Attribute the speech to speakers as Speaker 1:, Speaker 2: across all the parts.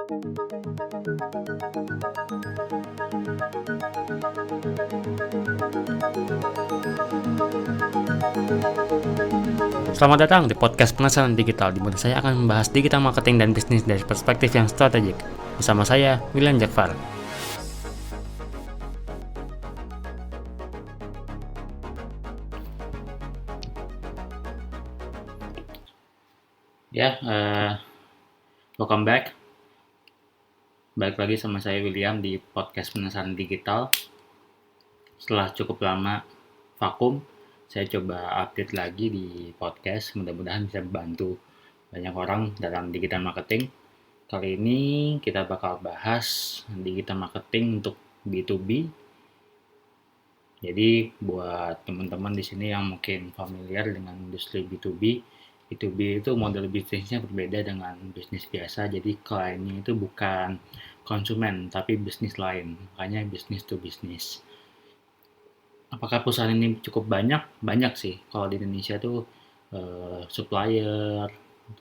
Speaker 1: Selamat datang di podcast Penasaran Digital, di mana saya akan membahas digital marketing dan bisnis dari perspektif yang strategik. Bersama saya, William Jakfar. Welcome back. Balik lagi sama saya William di podcast Penasaran Digital. Setelah cukup lama vakum, saya coba update lagi di podcast. Mudah-mudahan bisa membantu banyak orang dalam digital marketing. Kali ini kita bakal bahas digital marketing untuk B2B. Jadi buat teman-teman di sini yang mungkin familiar dengan industri B2B itu model bisnisnya berbeda dengan bisnis biasa. Jadi kliennya itu bukan konsumen tapi bisnis lain, makanya bisnis to bisnis. Apakah perusahaan ini cukup banyak? Banyak sih. Kalau di Indonesia tuh supplier,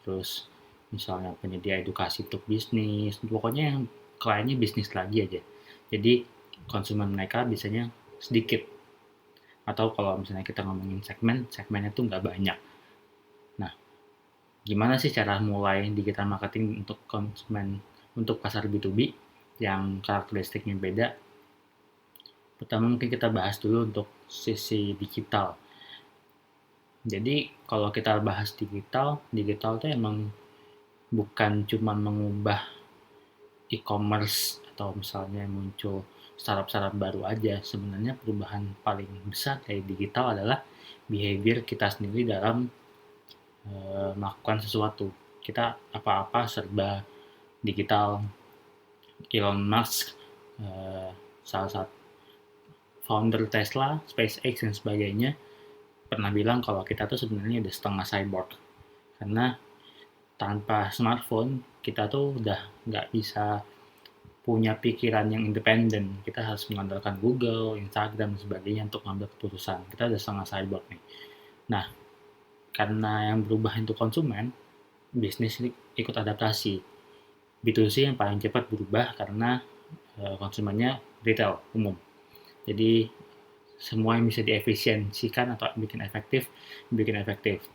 Speaker 1: terus misalnya penyedia edukasi untuk bisnis, pokoknya yang kliennya bisnis lagi aja. Jadi konsumen mereka biasanya sedikit. Atau kalau misalnya kita ngomongin segmennya tuh nggak banyak. Nah, gimana sih cara mulai digital marketing untuk konsumen, untuk pasar B2B yang karakteristiknya beda? Pertama mungkin kita bahas dulu untuk sisi digital. Jadi kalau kita bahas digital itu emang bukan cuma mengubah e-commerce atau misalnya muncul startup-startup baru aja. Sebenarnya perubahan paling besar dari digital adalah behavior kita sendiri dalam melakukan sesuatu. Kita apa-apa serba digital. Elon Musk, salah satu founder Tesla, SpaceX dan sebagainya, pernah bilang kalau kita tuh sebenarnya udah setengah cyborg. Karena tanpa smartphone kita tuh udah nggak bisa punya pikiran yang independen. Kita harus mengandalkan Google, Instagram dan sebagainya untuk mengambil keputusan. Kita udah setengah cyborg nih. Nah, karena yang berubah untuk konsumen, bisnis ini ikut adaptasi. B2C yang paling cepat berubah karena konsumennya retail umum. Jadi semua yang bisa diefisiensikan atau bikin efektif.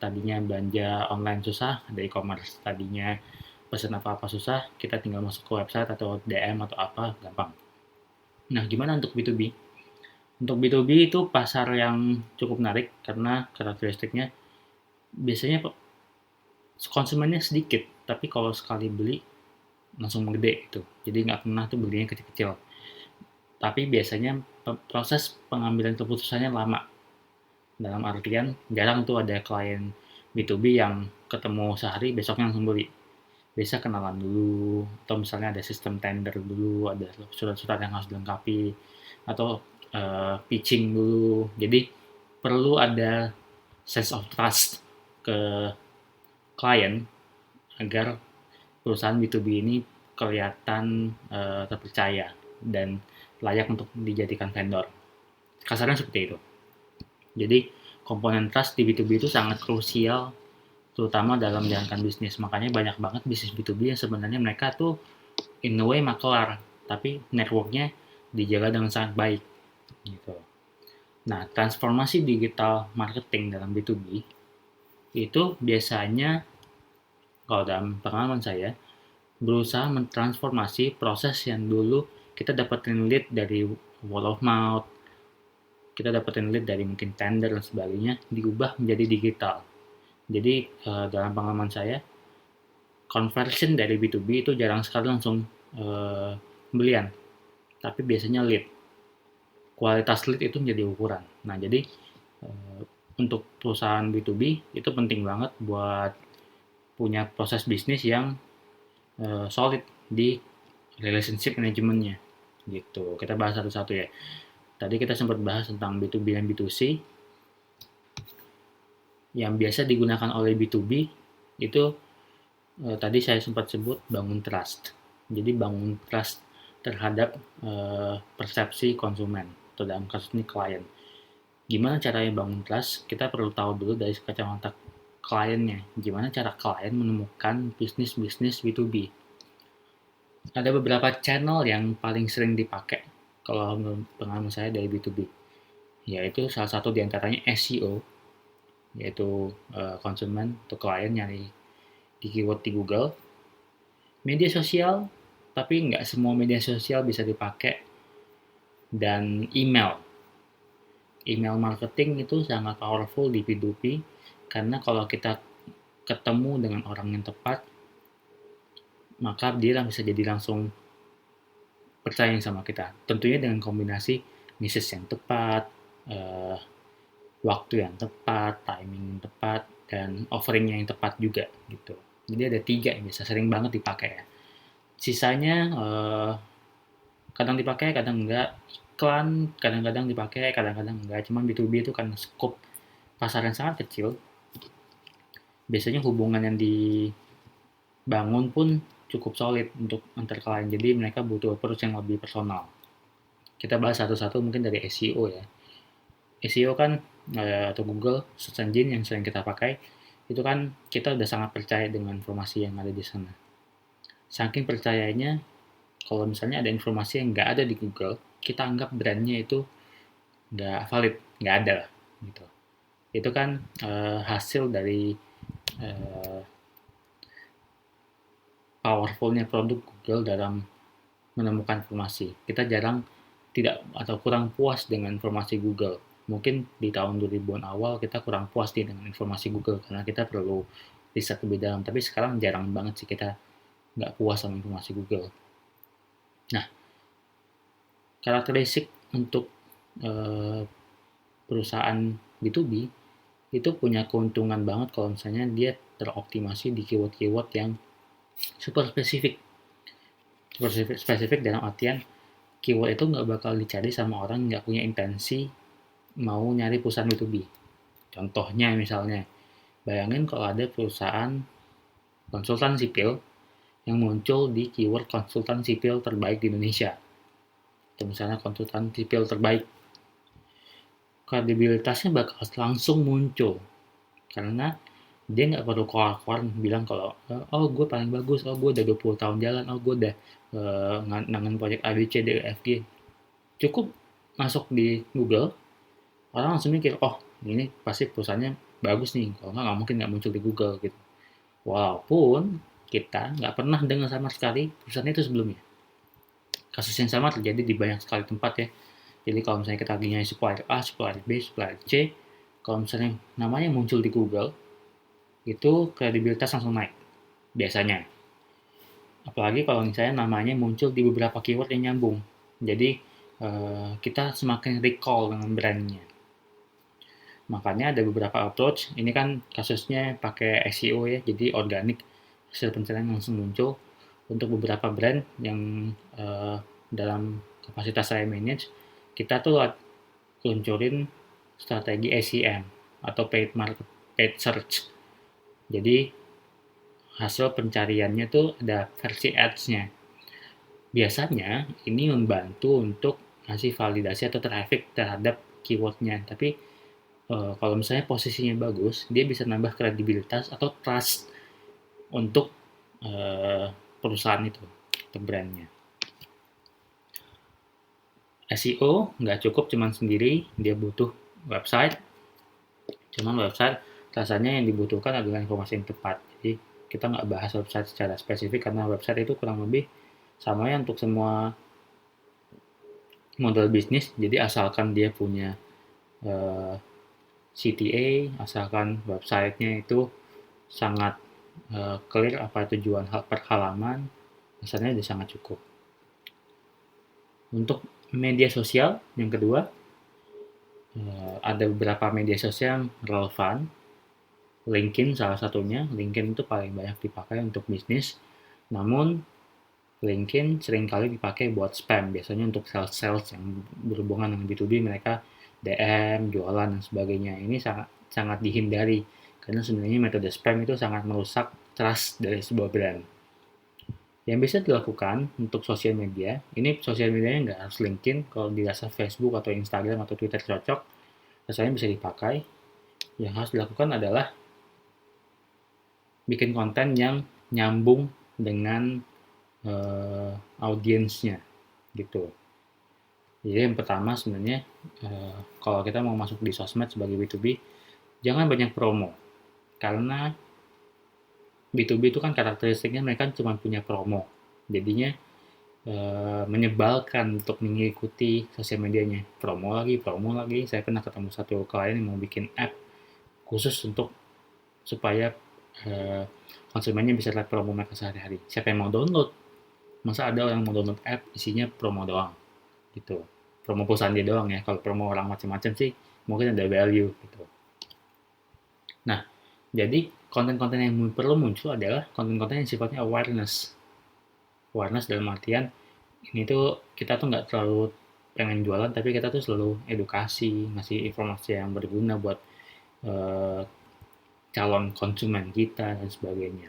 Speaker 1: Tadinya belanja online susah, ada e-commerce. Tadinya pesan apa-apa susah, kita tinggal masuk ke website atau DM atau apa, gampang. Nah, gimana untuk B2B? Untuk B2B itu pasar yang cukup menarik karena karakteristiknya biasanya konsumennya sedikit, tapi kalau sekali beli langsung gede itu. Jadi nggak pernah tuh belinya kecil-kecil. Tapi biasanya proses pengambilan keputusannya lama. Dalam artian jarang tuh ada klien B2B yang ketemu sehari besoknya langsung beli. Biasa kenalan dulu, atau misalnya ada sistem tender dulu, ada surat-surat yang harus dilengkapi, atau pitching dulu. Jadi perlu ada sense of trust ke klien agar perusahaan B2B ini kelihatan terpercaya dan layak untuk dijadikan vendor. Kasarnya seperti itu. Jadi komponen trust di B2B itu sangat krusial, terutama dalam menjalankan bisnis. Makanya banyak banget bisnis B2B yang sebenarnya mereka tuh in a way makelar, tapi networknya dijaga dengan sangat baik. Gitu. Nah, transformasi digital marketing dalam B2B itu biasanya, kalau dalam pengalaman saya, berusaha mentransformasi proses yang dulu kita dapetin lead dari word of mouth, kita dapetin lead dari mungkin tender dan sebagainya, diubah menjadi digital. Jadi dalam pengalaman saya, conversion dari B2B itu jarang sekali langsung pembelian, tapi biasanya lead. Kualitas lead itu menjadi ukuran. Nah, jadi untuk perusahaan B2B itu penting banget buat punya proses bisnis yang solid di relationship manajemennya gitu. Kita bahas satu-satu ya. Tadi kita sempat bahas tentang B2B dan B2C. Yang biasa digunakan oleh B2B itu tadi saya sempat sebut bangun trust. Jadi bangun trust terhadap persepsi konsumen atau dalam kasus ini klien. Gimana caranya bangun trust? Kita perlu tahu dulu dari kacamata kliennya. Gimana cara klien menemukan bisnis-bisnis B2B. Ada beberapa channel yang paling sering dipakai kalau menurut pengalaman saya dari B2B, yaitu salah satu diantaranya SEO, yaitu konsumen atau klien nyari di keyword di Google, media sosial, tapi nggak semua media sosial bisa dipakai, dan email. Email marketing itu sangat powerful di B2B karena kalau kita ketemu dengan orang yang tepat, maka dia bisa jadi langsung percaya sama kita. Tentunya dengan kombinasi message yang tepat, eh, waktu yang tepat, timing yang tepat, dan offeringnya yang tepat juga gitu. Jadi ada 3 yang biasa sering banget dipakai ya. Sisanya kadang dipakai, kadang enggak. Iklan kadang-kadang dipakai, kadang-kadang enggak. Cuman B2B itu kan scope pasar yang sangat kecil. Biasanya hubungan yang dibangun pun cukup solid untuk antar klien. Jadi mereka butuh approach yang lebih personal. Kita bahas satu-satu mungkin dari SEO ya. SEO kan atau Google Search Engine yang sering kita pakai, itu kan kita udah sangat percaya dengan informasi yang ada di sana. Saking percayanya, kalau misalnya ada informasi yang nggak ada di Google, kita anggap brandnya itu nggak valid, nggak ada lah gitu. Itu kan hasil dari uh, powerfulnya produk Google dalam menemukan informasi. Kita jarang tidak atau kurang puas dengan informasi Google. Mungkin di tahun 2000-an awal kita kurang puas nih dengan informasi Google karena kita perlu riset lebih dalam. Tapi sekarang jarang banget sih kita nggak puas sama informasi Google. Nah, karakteristik untuk eh, perusahaan B2B itu punya keuntungan banget kalau misalnya dia teroptimasi di keyword-keyword yang super spesifik. Super spesifik dalam artian keyword itu nggak bakal dicari sama orang nggak punya intensi mau nyari perusahaan B2B. Contohnya misalnya, bayangin kalau ada perusahaan konsultan sipil yang muncul di keyword konsultan sipil terbaik di Indonesia. Atau misalnya konsultan sipil terbaik. Kredibilitasnya bakal langsung muncul. Karena dia nggak perlu keluar-keluar bilang kalau, oh gue paling bagus, oh gue udah 20 tahun jalan, oh gue udah nangan proyek A, B, C, D, E, F, G. Cukup masuk di Google, orang langsung mikir, oh ini pasti perusahaannya bagus nih, kalau nggak mungkin nggak muncul di Google gitu. Walaupun kita nggak pernah dengar sama sekali perusahaan itu sebelumnya. Kasus yang sama terjadi di banyak sekali tempat ya. Jadi kalau misalnya kita lagi nyari supplier A, supplier B, supplier C, kalau misalnya namanya muncul di Google, itu kredibilitas langsung naik biasanya. Apalagi kalau misalnya namanya muncul di beberapa keyword yang nyambung. Jadi kita semakin recall dengan brandnya. Makanya ada beberapa approach. Ini kan kasusnya pakai SEO ya, jadi organik hasil pencarian langsung muncul. Untuk beberapa brand yang dalam kapasitas saya manage, kita tuh luncurin strategi SEM atau paid search. Jadi hasil pencariannya tuh ada versi ads-nya. Biasanya ini membantu untuk ngasih validasi atau traffic terhadap keywordnya. Tapi kalau misalnya posisinya bagus, dia bisa nambah kredibilitas atau trust untuk perusahaan itu atau brandnya. SEO nggak cukup cuman sendiri, dia butuh website. Cuman website rasanya yang dibutuhkan adalah informasi yang tepat. Jadi kita nggak bahas website secara spesifik karena website itu kurang lebih sama ya untuk semua model bisnis. Jadi asalkan dia punya CTA, asalkan websitenya itu sangat clear apa tujuan per halaman, rasanya sudah sangat cukup. Untuk media sosial yang kedua, ada beberapa media sosial yang relevan. LinkedIn salah satunya. LinkedIn itu paling banyak dipakai untuk bisnis. Namun LinkedIn seringkali dipakai buat spam, biasanya untuk sales yang berhubungan dengan B2B, mereka DM, jualan dan sebagainya. Ini sangat dihindari karena sebenarnya metode spam itu sangat merusak trust dari sebuah brand. Yang bisa dilakukan untuk sosial media, ini sosial medianya nggak harus LinkedIn, kalau dirasa Facebook atau Instagram atau Twitter cocok, rasanya bisa dipakai. Yang harus dilakukan adalah bikin konten yang nyambung dengan audiensnya gitu. Jadi yang pertama sebenarnya kalau kita mau masuk di sosmed sebagai B2B, jangan banyak promo. Karena B2B itu kan karakteristiknya mereka cuma punya promo. Jadinya menyebalkan untuk mengikuti sosial medianya. Promo lagi, promo lagi. Saya pernah ketemu satu klien yang mau bikin app khusus untuk supaya eh, konsumennya bisa lihat promo mereka sehari-hari. Siapa yang mau download? Masa ada orang mau download app isinya promo doang gitu. Promo perusahaan dia doang ya. Kalau promo orang macam-macam sih mungkin ada value gitu. Nah, jadi konten-konten yang perlu muncul adalah konten-konten yang sifatnya awareness. Awareness dalam artian ini tuh kita tuh nggak terlalu pengen jualan, tapi kita tuh selalu edukasi, ngasih informasi yang berguna buat eh, calon konsumen kita dan sebagainya.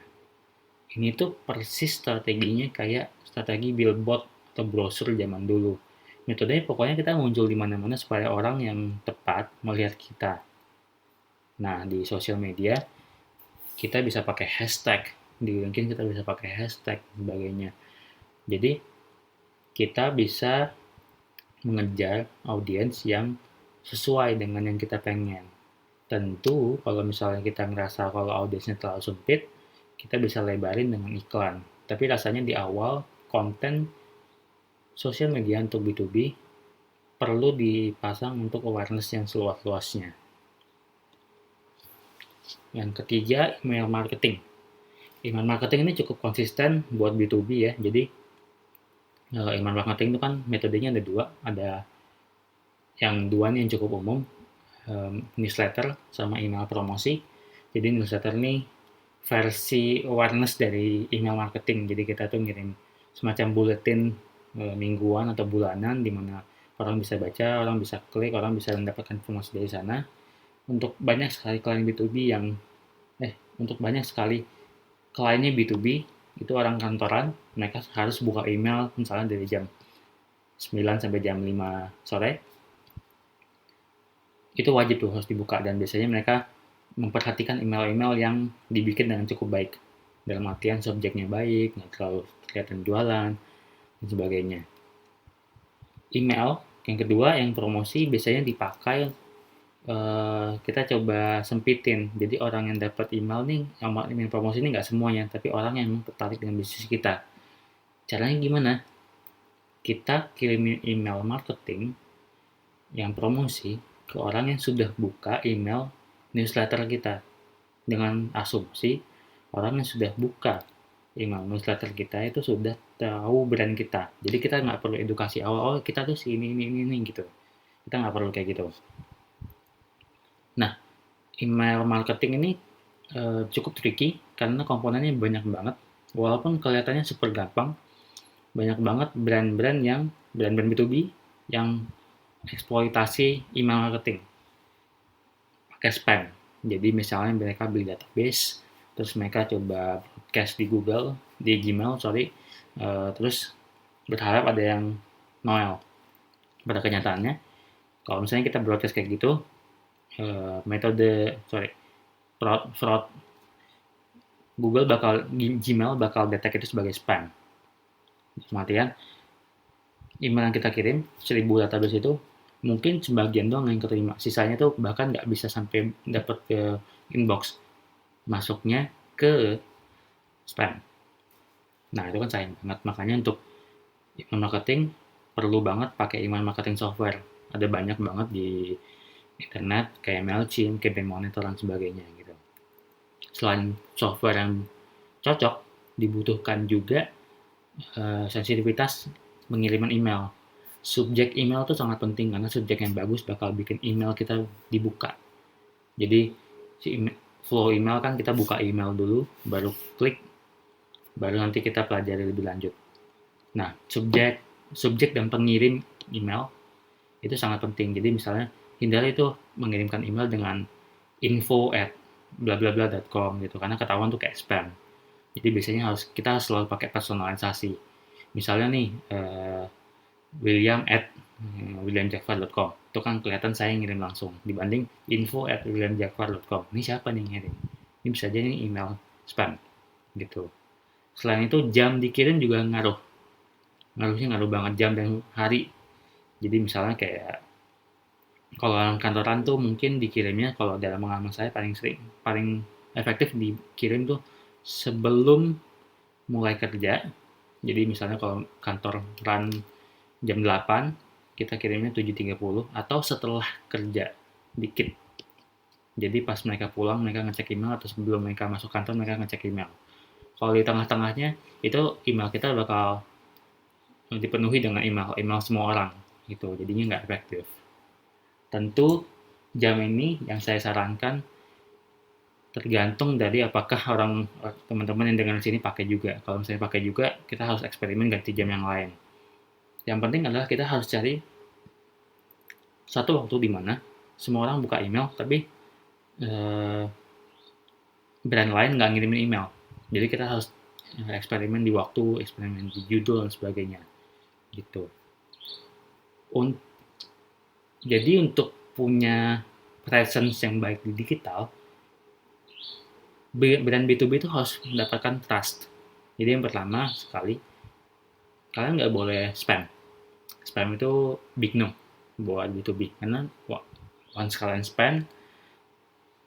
Speaker 1: Ini tuh persis strateginya kayak strategi billboard atau brosur zaman dulu. Metodenya pokoknya kita muncul di mana-mana supaya orang yang tepat melihat kita. Nah, di sosial media kita bisa pakai hashtag, di LinkedIn kita bisa pakai hashtag dan sebagainya. Jadi kita bisa mengejar audiens yang sesuai dengan yang kita pengen. Tentu kalau misalnya kita ngerasa kalau audiensnya terlalu sempit, kita bisa lebarin dengan iklan. Tapi rasanya di awal konten sosial media untuk B2B perlu dipasang untuk awareness yang seluas-luasnya. Yang ketiga, email marketing. Email marketing ini cukup konsisten buat B2B ya. Jadi email marketing itu kan metodenya ada dua. Ada yang dua nih yang cukup umum, newsletter sama email promosi. Jadi newsletter ini versi awareness dari email marketing. Jadi kita tuh ngirim semacam bulletin mingguan atau bulanan di mana orang bisa baca, orang bisa klik, orang bisa mendapatkan informasi dari sana. Untuk banyak sekali klien B2B yang untuk banyak sekali kliennya B2B itu orang kantoran, mereka harus buka email misalnya dari jam 9 sampai jam 5 sore. Itu wajib tuh harus dibuka dan biasanya mereka memperhatikan email-email yang dibikin dengan cukup baik. Dalam artian subjeknya baik, nggak terlalu kelihatan jualan, dan sebagainya. Email, yang kedua, yang promosi biasanya dipakai kita coba sempitin. Jadi orang yang dapat email nih, email promosi ini nggak semuanya, tapi orang yang tertarik dengan bisnis kita. Caranya gimana? Kita kirimin email marketing yang promosi ke orang yang sudah buka email newsletter kita dengan asumsi orang yang sudah buka email newsletter kita itu sudah tahu brand kita. Jadi kita nggak perlu edukasi awal, oh kita tuh si ini gitu. Kita nggak perlu kayak gitu. Nah, email marketing ini cukup tricky karena komponennya banyak banget. Walaupun kelihatannya super gampang, banyak banget brand-brand B2B yang eksploitasi email marketing pakai spam. Jadi misalnya mereka beli database, terus mereka coba broadcast di Google, di Gmail, terus berharap ada yang Noel. Pada kenyataannya, kalau misalnya kita broadcast kayak gitu, fraud Gmail bakal detect itu sebagai spam. Artian email yang kita kirim 1000 database itu mungkin sebagian doang yang keterima, sisanya tuh bahkan nggak bisa sampai dapat ke inbox, masuknya ke spam. Nah itu kan sayang banget, makanya untuk email marketing perlu banget pakai email marketing software. Ada banyak banget di internet kayak Mailchimp, Campaign Monitor dan sebagainya gitu. Selain software yang cocok, dibutuhkan juga sensitivitas pengiriman email. Subjek email itu sangat penting karena subjek yang bagus bakal bikin email kita dibuka. Jadi flow email kan kita buka email dulu, baru klik, baru nanti kita pelajari lebih lanjut. Nah, subjek dan pengirim email itu sangat penting. Jadi misalnya hindari itu mengirimkan email dengan info@blablabla.com gitu karena ketahuan tuh kayak spam. Jadi biasanya kita selalu pakai personalisasi. Misalnya nih william@williamjafar.com itu kan kelihatan saya ngirim langsung dibanding info@williamjafar.com. Ini siapa nih ngirim? Ini bisa jadi email spam gitu. Selain itu jam dikirim juga ngaruh. ngaruh banget jam dan hari. Jadi misalnya kayak kalau orang kantoran tuh mungkin dikirimnya, kalau dalam pengalaman saya paling efektif dikirim tuh sebelum mulai kerja. Jadi misalnya kalau kantor run jam 8, kita kirimnya 7.30 atau setelah kerja dikit. Jadi pas mereka pulang mereka ngecek email, atau sebelum mereka masuk kantor mereka ngecek email. Kalau di tengah-tengahnya itu email kita bakal dipenuhi dengan email semua orang gitu. Jadinya nggak efektif. Tentu jam ini yang saya sarankan tergantung dari apakah teman-teman yang dengar di sini pakai juga. Kalau misalnya pakai juga, kita harus eksperimen ganti jam yang lain. Yang penting adalah kita harus cari satu waktu di mana semua orang buka email, tapi eh, brand lain nggak ngirimin email. Jadi kita harus eksperimen di waktu, eksperimen di judul dan sebagainya. Gitu. Jadi untuk punya presence yang baik di digital, brand B2B itu harus mendapatkan trust. Jadi yang pertama sekali, kalian nggak boleh spam. Spam itu big no buat B2B. Karena once kalian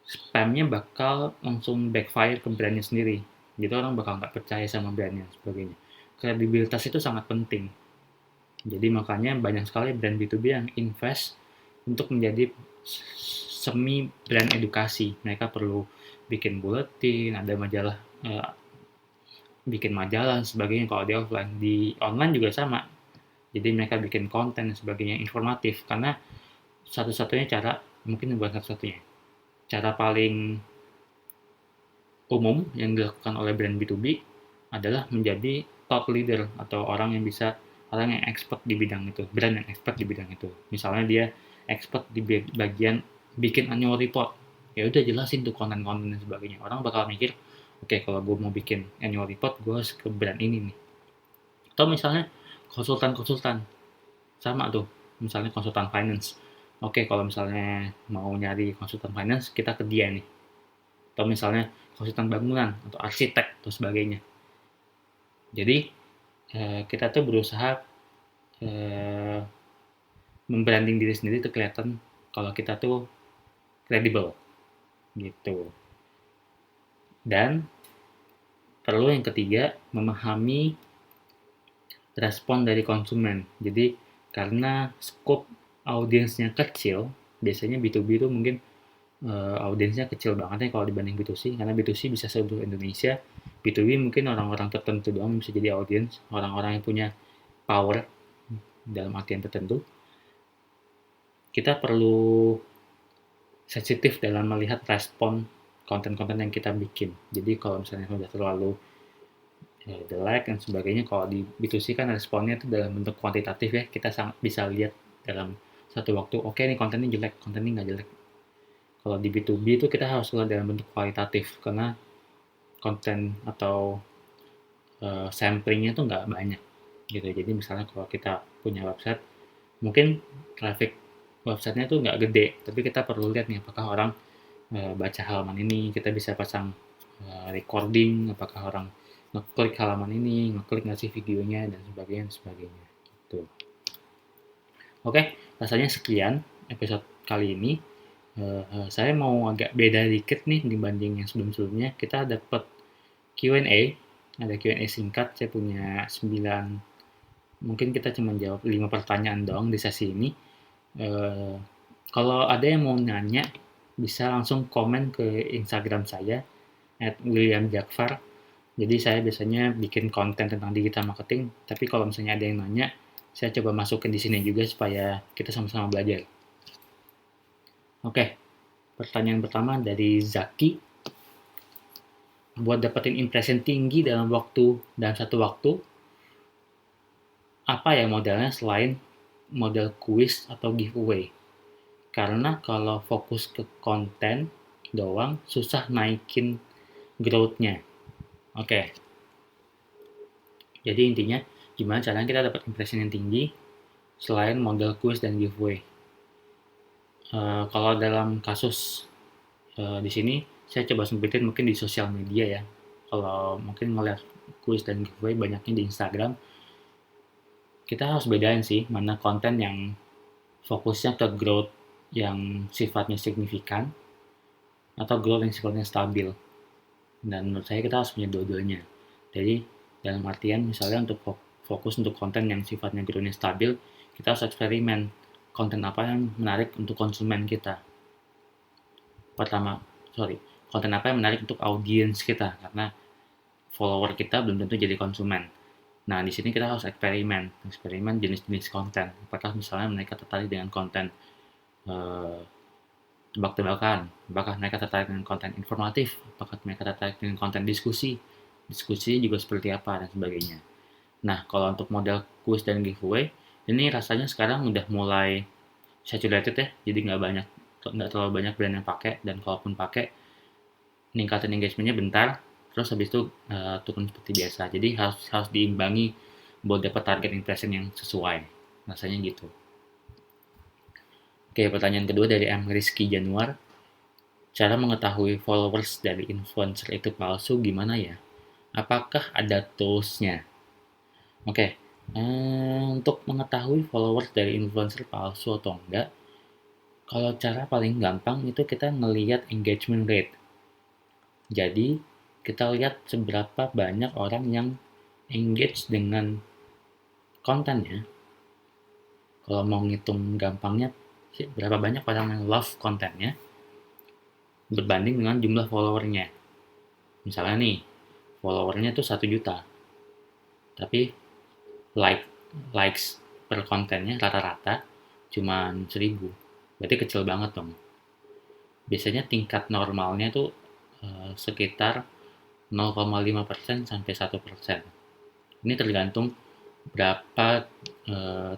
Speaker 1: spamnya bakal langsung backfire ke brandnya sendiri. Jadi orang bakal nggak percaya sama brandnya dan sebagainya. Kredibilitas itu sangat penting. Jadi makanya banyak sekali brand B2B yang invest untuk menjadi semi brand edukasi. Mereka perlu bikin buletin, ada majalah, bikin majalah dan sebagainya. Kalau di offline, di online juga sama. Jadi mereka bikin konten dan sebagainya informatif, karena satu-satunya cara, mungkin bukan satu-satunya, cara paling umum yang dilakukan oleh brand B2B adalah menjadi thought leader, atau orang yang expert di bidang itu, brand yang expert di bidang itu. Misalnya dia expert di bagian bikin annual report, ya udah jelasin tuh konten-konten dan sebagainya. Orang bakal mikir, oke, kalau gue mau bikin annual report, gue harus ke brand ini nih. Atau misalnya konsultan-konsultan, sama tuh, misalnya konsultan finance. Oke, kalau misalnya mau nyari konsultan finance, kita ke dia nih. Atau misalnya konsultan bangunan, atau arsitek, atau sebagainya. Jadi, kita tuh berusaha membranding diri sendiri tuh kelihatan kalau kita tuh kredibel gitu. Dan perlu yang ketiga, memahami respon dari konsumen. Jadi karena skop audiensnya kecil, biasanya B2B itu mungkin audiensnya kecil banget ya kalau dibanding B2C, karena B2C bisa seluruh Indonesia, B2B mungkin orang-orang tertentu doang bisa jadi audiens, orang-orang yang punya power dalam artian tertentu. Kita perlu sensitif dalam melihat respon konten-konten yang kita bikin. Jadi kalau misalnya sudah terlalu jelek dan sebagainya, kalau di B2C kan responnya itu dalam bentuk kuantitatif ya, kita sangat bisa lihat dalam satu waktu, oke nih kontennya jelek, kontennya nggak jelek. Kalau di B2B itu kita harus lihat dalam bentuk kualitatif, karena konten atau samplingnya tuh nggak banyak gitu. Jadi misalnya kalau kita punya website, mungkin traffic websitenya tuh nggak gede, tapi kita perlu lihat nih apakah orang baca halaman ini, kita bisa pasang recording, apakah orang ngeklik halaman ini, ngeklik nggak sih videonya, dan sebagainya gitu. Oke, rasanya sekian episode kali ini. Saya mau agak beda dikit nih dibanding yang sebelum-sebelumnya. Kita dapat Q&A, ada Q&A singkat. Saya punya 9, mungkin kita cuma jawab 5 pertanyaan doang di sesi ini. Kalau ada yang mau nanya, bisa langsung komen ke Instagram saya @williamjakfar. Jadi saya biasanya bikin konten tentang digital marketing, tapi kalau misalnya ada yang nanya, saya coba masukin di sini juga supaya kita sama-sama belajar. Oke, pertanyaan pertama dari Zaki. Buat dapetin impression tinggi dalam satu waktu, apa ya modelnya selain model quiz atau giveaway? Karena kalau fokus ke konten doang, susah naikin growth-nya. Oke. Jadi intinya, gimana caranya kita dapat impression yang tinggi selain model quiz dan giveaway? Kalau dalam kasus di sini, saya coba sempetin mungkin di sosial media ya. Kalau mungkin ngeliat quiz dan giveaway banyaknya di Instagram. kita harus bedain sih mana konten yang fokusnya ke growth yang sifatnya signifikan atau growth yang sifatnya stabil. Dan menurut saya kita harus punya dua-duanya. Jadi dalam artian misalnya untuk fokus untuk konten yang sifatnya growth-nya stabil, kita harus eksperimen konten apa yang menarik untuk konsumen kita. Konten apa yang menarik untuk audiens kita, karena follower kita belum tentu jadi konsumen. Nah, di sini kita harus eksperimen jenis-jenis konten. Apakah misalnya mereka tertarik dengan konten eh, tebak-tebakan, apakah mereka tertarik dengan konten informatif, apakah mereka tertarik dengan konten diskusi juga seperti apa, dan sebagainya. Nah, kalau untuk model quiz dan giveaway, ini rasanya sekarang udah mulai saturated ya, jadi nggak terlalu banyak brand yang pakai, dan kalaupun pakai, ningkatin engagementnya bentar, terus habis itu turun seperti biasa. Jadi harus harus diimbangi buat dapat target impression yang sesuai, rasanya gitu. Oke, pertanyaan kedua dari M. Rizky Januar. Cara mengetahui followers dari influencer itu palsu gimana ya? Apakah ada tools-nya? Oke, untuk mengetahui followers dari influencer palsu atau enggak, kalau cara paling gampang itu kita ngelihat engagement rate. Jadi, kita lihat seberapa banyak orang yang engage dengan kontennya. Kalau mau ngitung gampangnya, berapa banyak orang yang love kontennya berbanding dengan jumlah followernya. Misalnya nih, followernya tuh 1 juta, tapi likes per kontennya rata-rata cuma 1000. Berarti kecil banget dong. Biasanya tingkat normalnya tuh sekitar 0,5% sampai 1%. Ini tergantung berapa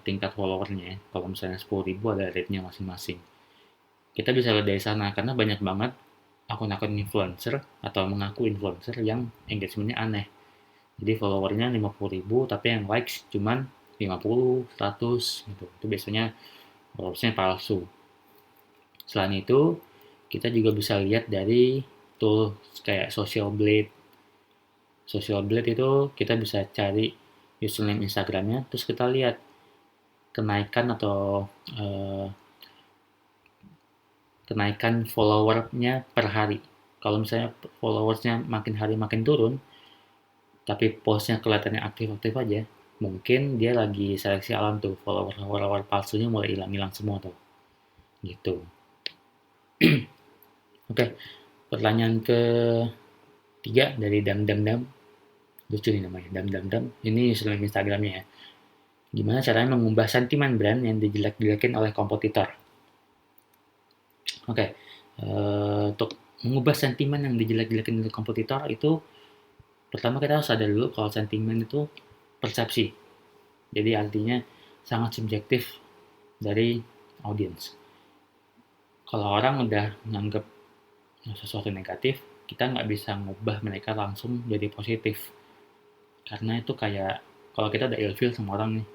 Speaker 1: tingkat followernya. Kalau misalnya 10.000 ada rate-nya masing-masing. Kita bisa lihat dari sana karena banyak banget akun-akun influencer atau mengaku influencer yang engagementnya aneh. Jadi followernya 50.000 tapi yang likes cuman 50, 100 gitu. Itu biasanya followersnya palsu. Selain itu, kita juga bisa lihat dari tool kayak Social Blade. Social Blade itu kita bisa cari username Instagramnya, terus kita lihat kenaikan atau kenaikan followernya per hari. Kalau misalnya followersnya makin hari makin turun, tapi postnya kelihatannya aktif-aktif aja, mungkin dia lagi seleksi alam tuh, follower palsunya mulai hilang-hilang semua tuh, gitu. Oke, pertanyaan ketiga dari Dam, lucu nih namanya, Dam. Ini username Instagramnya ya. Gimana caranya mengubah sentimen brand yang dijelek-jelekin oleh kompetitor? Oke, untuk mengubah sentimen yang dijelek-jelekin oleh kompetitor itu, pertama kita harus sadar dulu kalau sentimen itu persepsi. Jadi artinya sangat subjektif dari audiens. Kalau orang udah menganggap sesuatu negatif, kita nggak bisa ngubah mereka langsung jadi positif. Karena itu kayak, kalau kita udah ilfeel sama orang nih,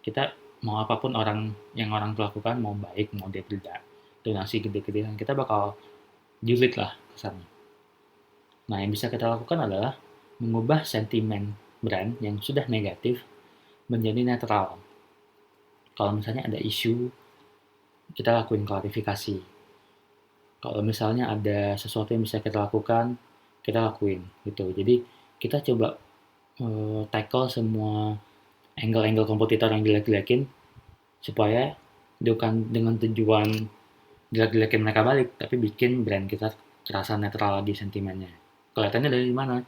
Speaker 1: kita mau apapun yang orang lakukan, mau baik, mau dia tidak, donasi gede-gedean, kita bakal julid lah kesannya. Nah, yang bisa kita lakukan adalah mengubah sentimen brand yang sudah negatif menjadi netral. Kalau misalnya ada isu, kita lakuin klarifikasi. Kalau misalnya ada sesuatu yang bisa kita lakukan, kita lakuin gitu. Jadi kita coba tackle semua angle-angle kompetitor yang jelek-jelekin supaya bukan dengan tujuan jelek-jelekin mereka balik, tapi bikin brand kita terasa netral lagi sentimennya. Kelihatannya dari mana?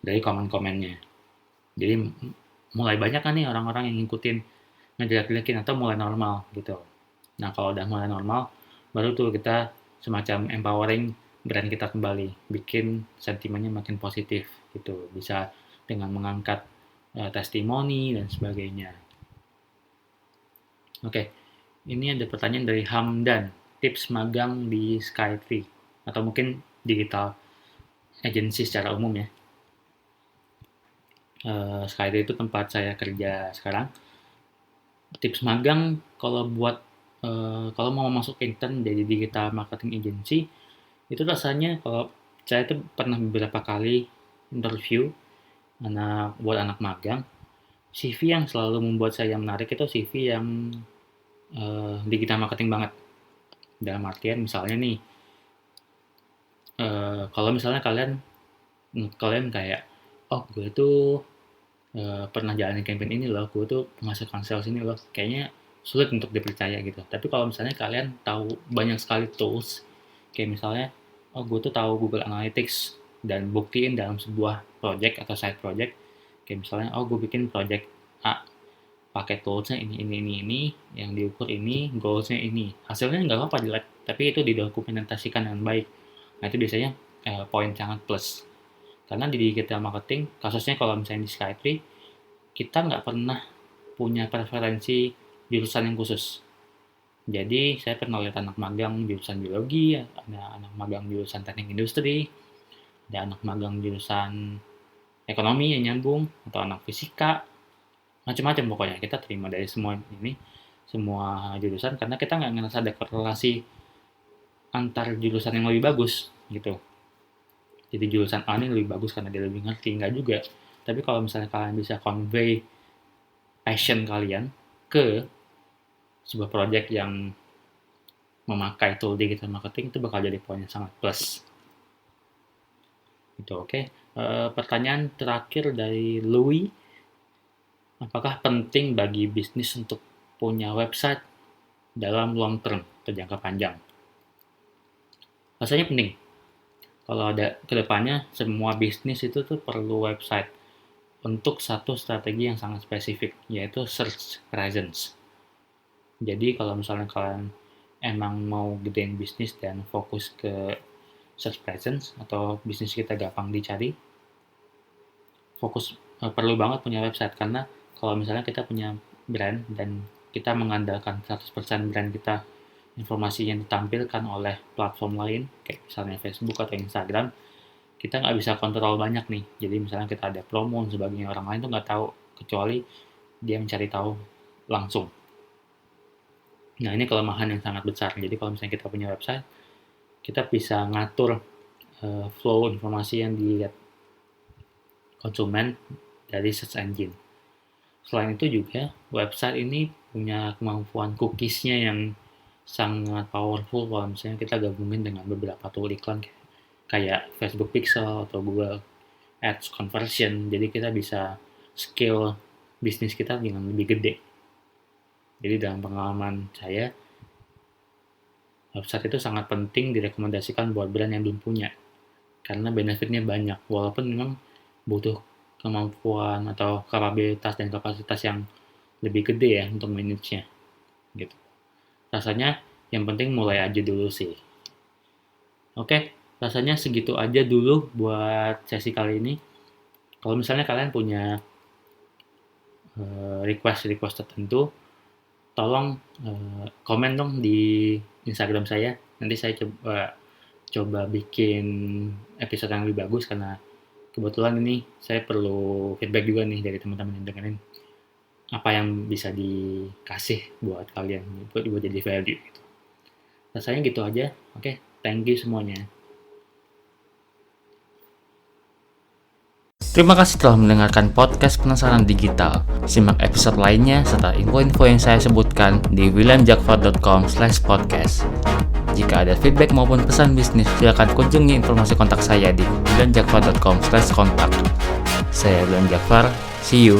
Speaker 1: Dari komen-komennya. Jadi mulai banyak kan nih orang-orang yang ngikutin ngejelek-jelekin atau mulai normal gitu. Nah, kalau udah mulai normal, baru tuh kita semacam empowering brand kita kembali, bikin sentimennya makin positif gitu. Bisa dengan mengangkat testimoni dan sebagainya. Oke, ini ada pertanyaan dari Hamdan, tips magang di Skytree atau mungkin digital agency secara umum ya. Skytree itu tempat saya kerja sekarang. Tips magang kalau mau masuk intern jadi digital marketing agency, itu rasanya kalau saya itu pernah beberapa kali interview buat anak magang, CV yang selalu membuat saya menarik itu CV yang digital marketing banget. Dalam artian misalnya nih, kalau misalnya kalian kayak, oh gue tuh pernah jalanin campaign ini loh, gue tuh menghasilkan sales ini loh, kayaknya sulit untuk dipercaya gitu. Tapi kalau misalnya kalian tahu banyak sekali tools, kayak misalnya, oh gue tuh tahu Google Analytics dan buktiin dalam sebuah project atau side project, kayak misalnya, oh gue bikin project A, pakai toolsnya ini, yang diukur ini, goalsnya ini, hasilnya nggak apa-apa jelek, tapi itu didokumentasikan dengan baik. Nah itu biasanya poin sangat plus. Karena di digital marketing, kasusnya kalau misalnya di Skytree, kita nggak pernah punya preferensi jurusan yang khusus. Jadi saya pernah lihat anak magang jurusan biologi, ada anak magang jurusan teknik industri, ada anak magang jurusan ekonomi yang nyambung, atau anak fisika, macam-macam pokoknya. Kita terima dari semua jurusan karena kita nggak ngerasa ada korelasi antar jurusan yang lebih bagus gitu. Jadi jurusan A ini lebih bagus karena dia lebih ngerti, nggak juga. Tapi kalau misalnya kalian bisa convey passion kalian ke sebuah project yang memakai tool digital marketing, itu bakal jadi poin yang sangat plus. Gitu, oke. Pertanyaan terakhir dari Louis, apakah penting bagi bisnis untuk punya website dalam long term atau jangka panjang? Rasanya penting. Kalau ada kedepannya, semua bisnis itu tuh perlu website untuk satu strategi yang sangat spesifik, yaitu search presence. Jadi kalau misalnya kalian emang mau gedein bisnis dan fokus ke search presence atau bisnis kita gampang dicari, perlu banget punya website. Karena kalau misalnya kita punya brand dan kita mengandalkan 100% brand kita, informasi yang ditampilkan oleh platform lain, kayak misalnya Facebook atau Instagram, kita nggak bisa kontrol banyak nih. Jadi misalnya kita ada promo dan sebagainya, orang lain tuh nggak tahu, kecuali dia mencari tahu langsung. Nah ini kelemahan yang sangat besar. Jadi kalau misalnya kita punya website, kita bisa ngatur flow informasi yang dilihat konsumen dari search engine. Selain itu juga, website ini punya kemampuan cookies-nya yang sangat powerful kalau misalnya kita gabungin dengan beberapa tool iklan kayak Facebook Pixel atau Google Ads Conversion. Jadi kita bisa scale bisnis kita dengan lebih gede. Jadi dalam pengalaman saya, website itu sangat penting direkomendasikan buat brand yang belum punya. Karena benefitnya banyak, walaupun memang butuh kemampuan atau kapabilitas dan kapasitas yang lebih gede ya untuk manage-nya. Gitu. Rasanya yang penting mulai aja dulu sih. Oke, rasanya segitu aja dulu buat sesi kali ini. Kalau misalnya kalian punya request tertentu, tolong komen dong di Instagram saya. Nanti saya coba bikin episode yang lebih bagus, karena kebetulan ini saya perlu feedback juga nih dari teman-teman yang dengerin, apa yang bisa dikasih buat kalian, buat jadi value gitu. Rasanya gitu aja. Oke, thank you semuanya. Terima kasih telah mendengarkan podcast Penasaran Digital. Simak episode lainnya serta info-info yang saya sebutkan di williamjakfar.com/podcast. Jika ada feedback maupun pesan bisnis, silakan kunjungi informasi kontak saya di williamjakfar.com/kontak. Saya William Jakfar, see you.